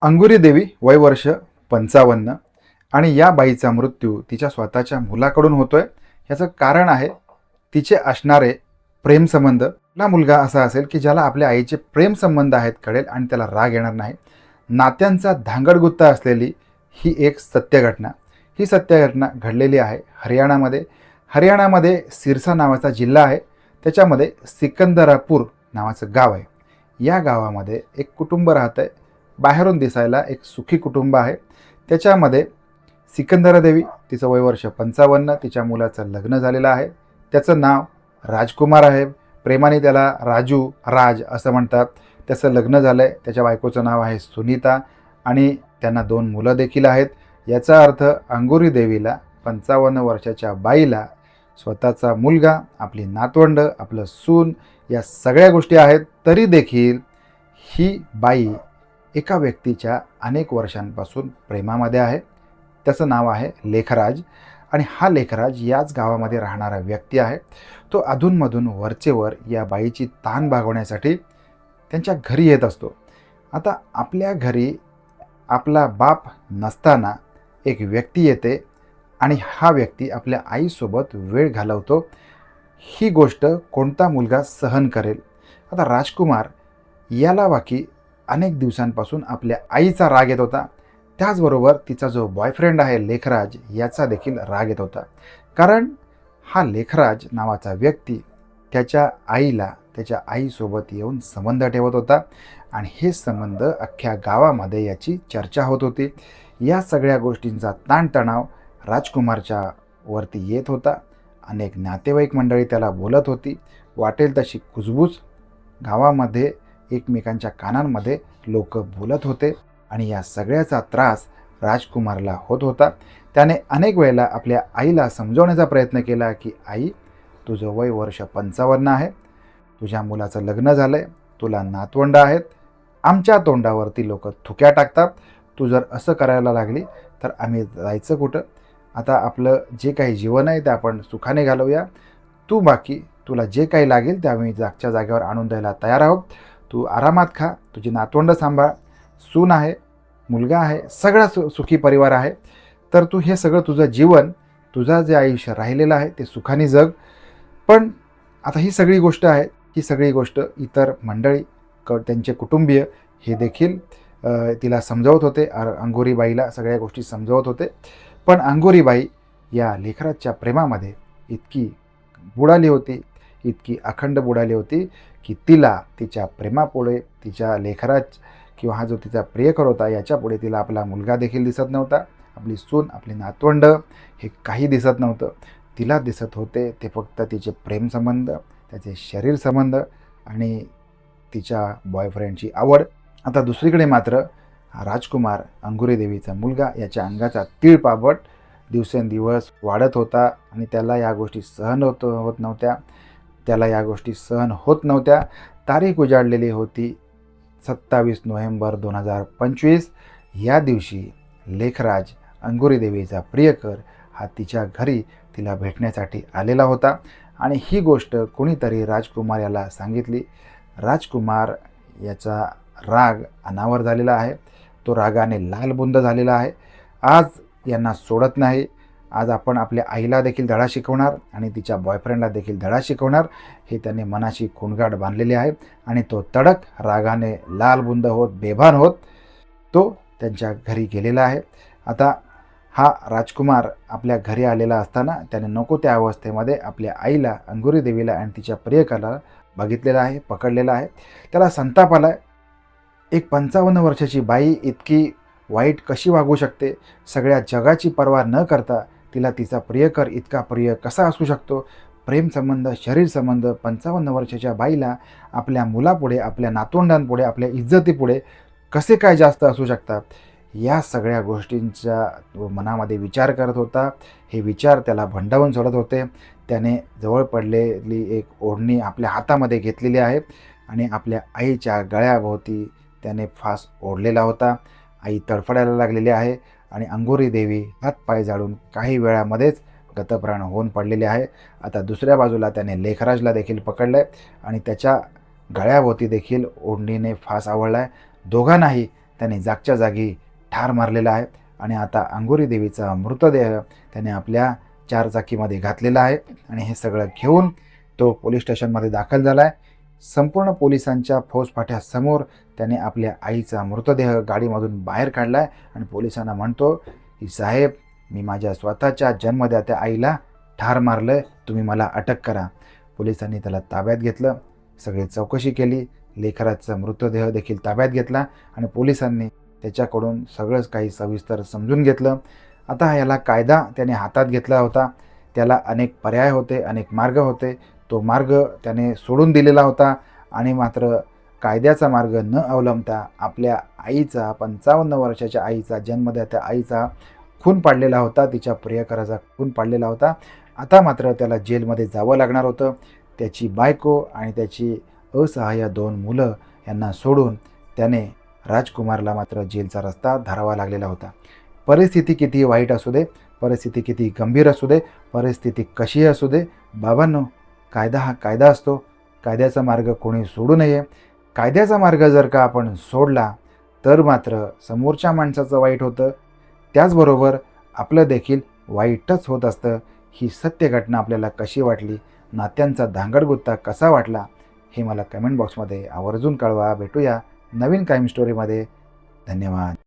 अंगुरी देवी वय वर्ष 55 आणि या बाईचा मृत्यू तिच्या स्वतःच्या मुलाकडून होतोय. याचं कारण आहे तिचे असणारे प्रेमसंबंध. आपला मुलगा असा असेल की ज्याला आपल्या आईचे प्रेमसंबंध आहेत कळेल आणि त्याला राग येणार नाही. नात्यांचा धांगडगुत्ता असलेली ही एक सत्य घटना. ही सत्य घटना घडलेली आहे हरियाणामध्ये. हरियाणामध्ये सिरसा नावाचा जिल्हा आहे. त्याच्यामध्ये सिकंदरापूर नावाचं गाव आहे. या गावामध्ये एक कुटुंब राहतं आहे. बाहेरून दिसायला एक सुखी कुटुंब आहे. त्याच्यामध्ये सिकंदरा देवी, तिचं वय वर्ष 55, तिच्या मुलाचं लग्न झालेलं आहे. त्याचं नाव राजकुमार आहे. प्रेमाने त्याला राज असं म्हणतात. त्याचं लग्न झालं आहे. त्याच्या बायकोचं नाव आहे सुनीता आणि त्यांना 2 मुलं देखील आहेत. याचा अर्थ अंगुरी देवीला 55 वर्षाच्या बाईला स्वतःचा मुलगा, आपली नातवंड, आपलं सून या सगळ्या गोष्टी आहेत. तरी देखील ही बाई एका व्यक्तीच्या अनेक वर्षांपासून प्रेमामध्ये आहे. त्याचं नाव आहे लेखराज आणि हा लेखराज याच गावामध्ये राहणारा व्यक्ती आहे. तो अधूनमधून वरचेवर या बाईची तान भागवण्यासाठी त्यांच्या घरी येत असतो. आता आपल्या घरी आपला बाप नसताना एक व्यक्ती येते आणि हा व्यक्ती आपल्या आईसोबत वेळ घालवतो. ही गोष्ट कोणता मुलगा सहन करेल? आता राजकुमार याला बाकी अनेक दिवसांपासून आपल्या आईचा राग येत होता. त्याचबरोबर तिचा जो बॉयफ्रेंड आहे लेखराज याचा देखील राग येत होता. कारण हा लेखराज नावाचा व्यक्ती त्याच्या आईला त्याच्या आईसोबत येऊन संबंध ठेवत होता आणि हे संबंध अख्ख्या गावामध्ये याची चर्चा होत होती. या सगळ्या गोष्टींचा ताणतणाव राजकुमारच्या वरती येत होता. अनेक नातेवाईक मंडळी त्याला बोलत होती. वाटेल तशी कुजबूज गावामध्ये एकमेकांच्या कानांमध्ये लोक बोलत होते आणि या सगळ्याचा त्रास राजकुमारला होत होता. त्याने अनेक वेळेला आपल्या आईला समजवण्याचा प्रयत्न केला की आई, तुझं वय वर्ष 55 आहे, तुझ्या मुलाचं लग्न झालं आहे, तुला नातवंड आहेत, आमच्या तोंडावरती लोक थुक्या टाकतात. तू जर असं करायला लागली तर आम्ही जायचं कुठं? आता आपलं जे काही जीवन आहे ते आपण सुखाने घालवूया. तू बाकी तुला जे काही लागेल ते आम्ही जागच्या जागेवर आणून द्यायला तयार आहोत. तू आरामात खा, तुझी नातवंड सांभाळ, सून आहे, मुलगा आहे, सगळा सुखी परिवार आहे. तर तू हे सगळं तुझं जीवन, तुझं जे आयुष्य राहिलेलं आहे ते सुखाने जग. पण आता ही सगळी गोष्ट आहे, ही सगळी गोष्ट इतर मंडळी त्यांचे कुटुंबीय हे देखील तिला समजावत होते. अंगुरीबाईला सगळ्या गोष्टी समजावत होते. पण अंगुरीबाई या लेखराजच्या प्रेमामध्ये इतकी बुडाली होती, इतकी अखंड बुडाली होती की तिला तिच्या प्रेमापुढे, तिच्या लेखराज किंवा हा जो तिचा प्रियकर होता याच्यापुढे तिला आपला मुलगा देखील दिसत नव्हता. आपली सून, आपली नातवंड हे काही दिसत नव्हतं. तिला दिसत होते ते फक्त तिचे प्रेमसंबंध, त्याचे शरीर संबंध आणि तिच्या बॉयफ्रेंडची आवड. आता दुसरीकडे मात्र राजकुमार, अंगुरी देवीचा मुलगा, याच्या अंगाचा तीळपाबट दिवसेंदिवस वाढत होता आणि त्याला या गोष्टी सहन होत नव्हत्या. तारीख उजाडलेली होती 27 नोव्हेंबर 2025. या दिवशी लेखराज, अंगुरी देवीचा प्रियकर, हा तिच्या घरी तिला भेटण्यासाठी आलेला होता आणि ही गोष्ट कोणीतरी राजकुमार याला सांगितली. राजकुमार याचा राग अनावर झालेला आहे. तो रागाने लालबुंद झालेला आहे. आज यांना सोडत नाही. आज आपण आपल्या आईला देखील धडा शिकवणार आणि तिच्या बॉयफ्रेंडला देखील धडा शिकवणार, हे त्याने मनाशी खूणगाठ बांधलेली आहे आणि तो तडक रागाने लालबुंद होत, बेभान होत तो त्यांच्या घरी गेलेला आहे. आता हा राजकुमार आपल्या घरी आलेला असताना त्याने नको त्या अवस्थेमध्ये आपल्या आईला, अंगुरी देवीला आणि तिच्या प्रियकराला बघितलेला आहे, पकडलेला आहे. त्याला संताप आला. एक 55 वर्षाची बाई इतकी वाईट कशी वागू शकते? सगळ्या जगाची पर्वा न करता तिला तिचा प्रियकर इतका प्रिय कसा असू शकतो? प्रेमसंबंध, शरीर संबंध 55 वर्षाच्या बाईला आपल्या मुलापुढे, आपल्या नातवंडांपुढे, आपल्या इज्जतीपुढे कसे काय जास्त असू शकतात? या सगळ्या गोष्टींचा मनामध्ये विचार करत होता. हे विचार त्याला भंडावून सोडत होते. त्याने जवळ पडलेली एक ओढणी आपल्या हातामध्ये घेतलेली आहे आणि आपल्या आईच्या गळ्याभोवती त्याने फास ओढलेला होता. आई तडफडायला लागलेली आहे आणि अंगुरी देवी हातपाय जाळून काही वेळामध्येच गतप्राण होऊन पडलेली आहे. आता दुसऱ्या बाजूला त्याने लेखराजला देखील पकडलं आहे आणि त्याच्या गळ्याभोवती देखील ओढणीने फास आवळला आहे. दोघांनाही त्याने जागच्या जागी ठार मारलेला आहे आणि आता अंगोरी देवीचा मृतदेह त्याने आपल्या चारचाकीमध्ये घातलेला आहे आणि हे सगळं घेऊन तो पोलीस स्टेशनमध्ये दाखल झाला आहे. संपूर्ण पोलिसांच्या फौजफाट्यासमोर त्याने आपल्या आईचा मृतदेह गाडीमधून बाहेर काढला आहे आणि पोलिसांना म्हणतो की साहेब, मी माझ्या स्वतःच्या जन्मदात्या आईला ठार मारलं, तुम्ही मला अटक करा. पोलिसांनी त्याला ताब्यात घेतलं, सगळी चौकशी केली, लेकराचा मृतदेह देखील ताब्यात घेतला आणि पोलिसांनी त्याच्याकडून सगळंच काही सविस्तर समजून घेतलं. आता याला कायदा त्याने हातात घेतला होता. त्याला अनेक पर्याय होते, अनेक मार्ग होते. तो मार्ग त्याने सोडून दिलेला होता आणि मात्र कायद्याचा मार्ग न अवलंबता आपल्या आईचा, 55 वर्षाच्या आईचा, जन्मदात्या आईचा खून पाडलेला होता, तिच्या प्रियकराचा खून पाडलेला होता. आता मात्र त्याला जेलमध्ये जावं लागणार होतं. त्याची बायको आणि त्याची असहाय्य 2 मुलं यांना सोडून त्याने राजकुमारला मात्र जेलचा रस्ता धरावा लागलेला होता. परिस्थिती किती वाईट असू दे, परिस्थिती किती गंभीर असू दे, परिस्थिती कशीही असू दे, बाबांनो, कायदा हा कायदा असतो. कायद्याचा मार्ग कोणी सोडू नये. कायद्याचा मार्ग जर का आपण सोडला तर मात्र समोरच्या माणसाचं वाईट होतं, त्याचबरोबर आपलं देखील वाईटच होत असतं. ही सत्य घटना आपल्याला कशी वाटली, नात्यांचा धांगडगुत्ता कसा वाटला, हे मला कमेंट बॉक्समध्ये आवर्जून कळवा. भेटूया नवीन क्राईम स्टोरीमध्ये. धन्यवाद.